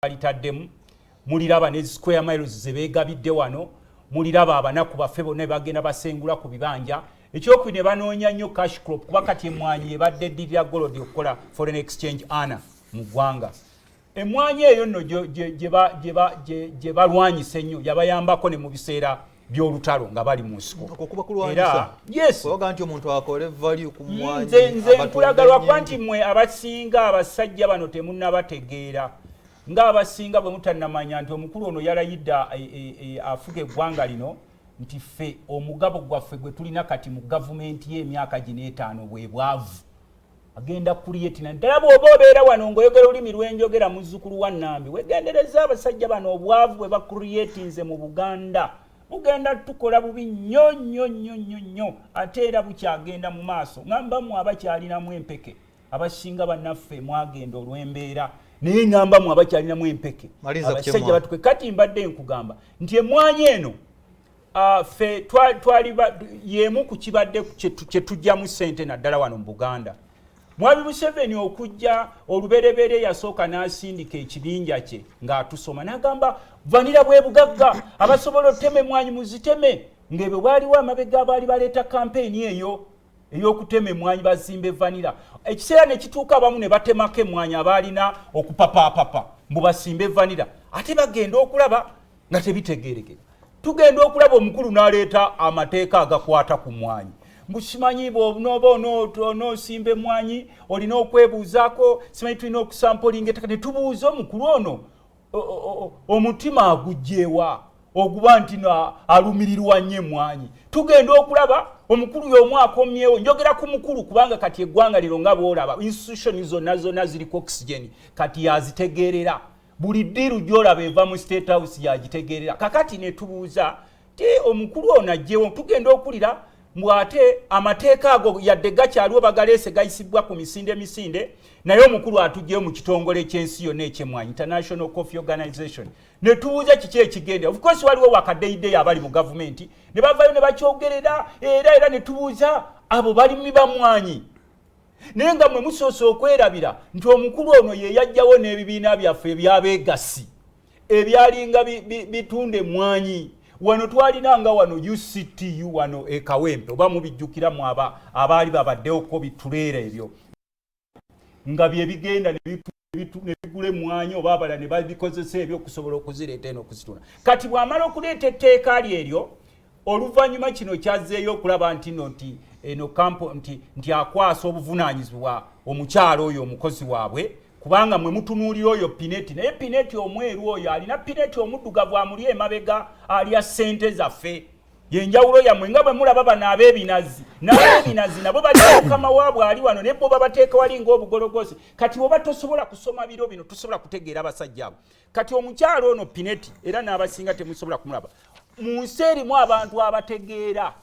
balitademu muliraba ne square miles zebegabidde wano muliraba abanaku baffe bonna bagenda basengula ku bibanja ekyokubiri banoonya nnyo cash crop kuba kati emwaanyi ebadde eddirira golodi okukola foreign exchange ana mu ggwanga emwaanyi eyo nno gye balwanyisa ennyo yabayambako ne mu biseera by'olutalo nga bali mu nsiko era yes nti omuntu akole value ku mwaanyi nze nkulagalwa kuba nti mmwe abasinga abasajja bano temunnabategeera ng'abasinga bwe mutannamanya nti omukulu ono yalayidda afuga eggwanga lino nti ffe omugabo gwaffe gwe tulina kati mu gavumenti y'emyaka gino etaano bwe bwavu agenda kuliyetina ddala bw'oba obeera wano ng'oyogera olulimi lwenjogera muzzukulu wa Nambi wegendereza abasajja bano obwavu bwe bakuriyetinze mu Buganda bugenda tukola bubi nnyo ate era bukyagenda mu maaso ng'ambamu abakyalinamu empeke abasinga bannaffe mwagenda olw'embeera naye ng'ambamu abakyalinamu empeke abasajja batukwe kati mbadde nkugamba nti emwaanyi eno ffe twali yemu ku kibadde kye tujjamu ssente naddala wano mu Buganda Mwabi Museveni okujja olubereberye yasooka n'asindika ekibinja kye ng'atusoma n'agamba vanira bwe bugagga abasobola otema emwaanyi muziteme ng'ebyo bwaliwo amabega abaali baleeta kampeyini eyo ey'okutema emwaanyi bazimbe vanira ekiseera ne kituuka abamu ne batemako emwaanyi abaalina okupapaapapa mbu basimbe vanira ate bagenda okulaba nga tebitegeerekeka tugenda okulaba omukulu n'aleeta amateeka agakwata ku mwaanyi mbusimanyi bw'onoba onoosimba emwaanyi olina okwebuuzaako simanyi tulina okusampolinga ettaka ne tubuuza omukulu ono omutima agugjeewa oguba nti alumirirwa nnyo emwaanyi tugenda okulaba omukulu y'omu akomyewo njogera ku mukulu kubanga kati eggwanga liro nga bw'olaba institution zonna ziriko oxygen kati yazitegeerera buli ddiiru gy'olaba eva mu state house yagitegeerera kakati ne tubuuza ti omukulu ono ajjeewo tugenda okulira mwate amateeka ago yadde gakyaliwo bagaleese gayisibwa ku misinde naye omukulu atujjeyo mu kitongole ky'ensi yonna eky'emwaanyi International Coffee Organization ne tubuuza kiki ekigenda of course waliwo wakaddeyideyi abali mu gavumenti ne bavayo ne bakyogerera era ne tubuuza abo balimi bamwanyi naye nga mwe musoose okwerabira nti omukulu ono ye yajjawo n'ebibiina byaffe ebyabeegasi ebyalinga bitunda emwanyi wano twalinanga wano UCTU wano ekawempe oba mubijjukiramu abaali babaddewoko bituleera ebyo nga bye bigenda ne bigula emwanyi oba abala ne babikozesa ebyo okusobola okuzireeta eno okuzitunda kati bw'amala okuleeta etteeka lyeryo oluvannyuma kino kyazzeeyo okulaba nti no eno kampo nti akwasa obuvunaanyizibwa omukyala oyo omukozi waabwe kubanga mwe mutunuulira oyo pineti naye pineti omweru oyo alina pineti omuddugavu amuli emabega alya ssente zaffe yenjawulo yammwe nga bwe mulaba bano ab'ebinazi nabo balina mukama waabwe ali wano naye bo babateeka wali ng'obugologozi kati oba tosobola kusoma biro bino tosobola kutegeera abasajja abo kati omukyalo ono pineti era n'abasinga temusobola kumulaba mu nsi erimu abantu abategeera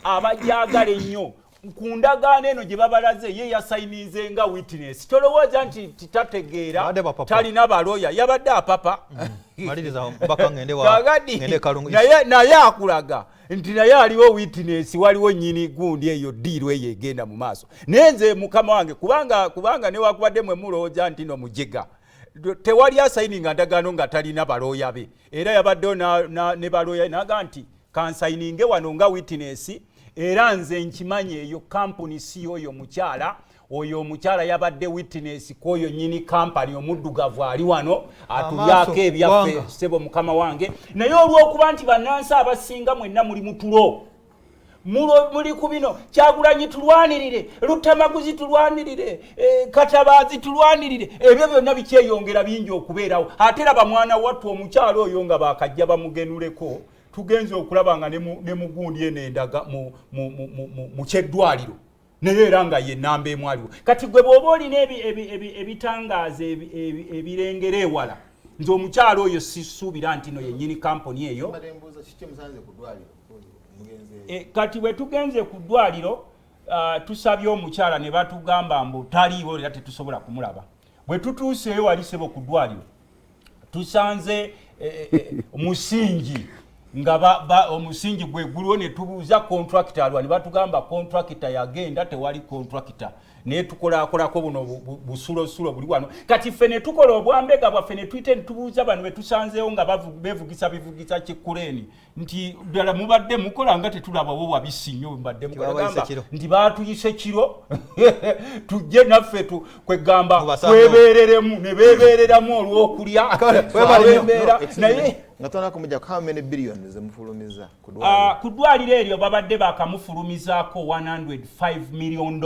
abajagala ennyo ku ndagaano eno gye babalaze ye yasayinize nga witness tolowooza nti titategeera talina baloya yabadde apapa naye akulaga nti naye aliwo witness waliwo nnyini gundi eyo ddiiru eyo egenda mu maaso naye nze mukama wange kubanga newakubadde mwe mulowooza nti no mujega tewali asayininga ndagaano nga talina balooya be era yabaddewo ne balooya naga nti kansayininge wano nga witness era nze nkimanyi eyo kampuni si oyo mukyala oyo omukyala yabadde witness k'oyo nnyini kampani omuddugavu ali wano atulyako ebyaffe sebo mukama wange naye olw'okuba nti bannansi abasinga mwenna muli mutulo muli ku bino Kyagulanyi tulwanirire Luttamaguzi tulwanirire Katabaazi tulwanirire ebyo byonna bikyeyongera bingi okubeerawo ate laba mwana wattu omukyala oyo nga bakajja bamugenuleko tugenze okulaba nga ne mugundi enendaga mu kyeddwaliro naye era nga ye nnamba emu aliwo kati gwe bw'oba olina ebitangaaza ebirengera ewala nze omukyalo oyo sisuubira nti no yennyini kampuni eyo kati bwe tugenze ku ddwaliro tusabye omukyala ne batugamba mbu taliiwo era tetusobola kumulaba bwe tutuuseeyo wali sebo ku ddwaliro tusanze musingi nga omusingi gwe guliwo ne tubuuza contractor alwa ne batugamba contractor yagenda tewali contractor ne tukolako buno busulo buli wano kati ffe ne tukola obwambega bwaffe ne tuyite ntubuuza bano betusanzeewo nga bevugisa kikuleni nti ddala mubadde mukola nga tetulabawo wabisi nnyo mbadde mukolagamba nti baatuyise kiro tujje naffe kwegamba twebeereremu ne beebeereramu olw'okulya naye nga tona kumujja how many billion zemufulumiza ku ddwaliro eryo babadde bakamufulumizaako $105 million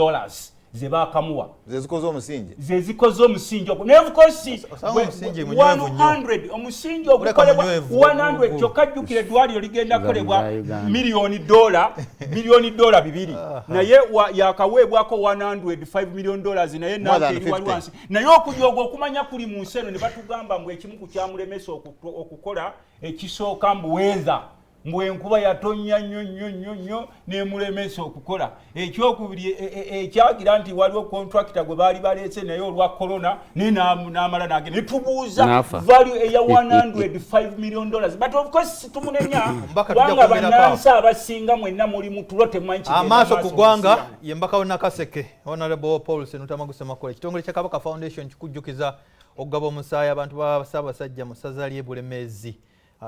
ze bakamuwa zezikoze omusingi ogwo nevukosi 100 omusingi ogukolebwa 100 kyokka jjukira eddwaliro ligenda kukolebwa $2 2 naye yakaweebwako $105 million naye naeri wali wansi naye okujooga okumanya kuli mu nsi eno ne batugamba mbu ekimu ku kyamulemesa okukola ekisooka mbuweeza mbwenkuba yatonnya nnyo nemulemesa okukola ekyokubiri ekyagira nti waliwo contractor gwe baali baleese naye olwa corona n'amala nagenda netubuuza value eya $105 million but of course tumunenya kubanga bannansi abasinga mwenna muli mutulo temumanyi amaaso ku ggwanga ye mbaka we Nakaseke Honorable Paul Luttamaguzi Makola ekitongole kya Kabaka Foundation kikujjukiza okugaba omusaayi abantu ba Ssaabasajja mu ssaza ly'e Bulemeezi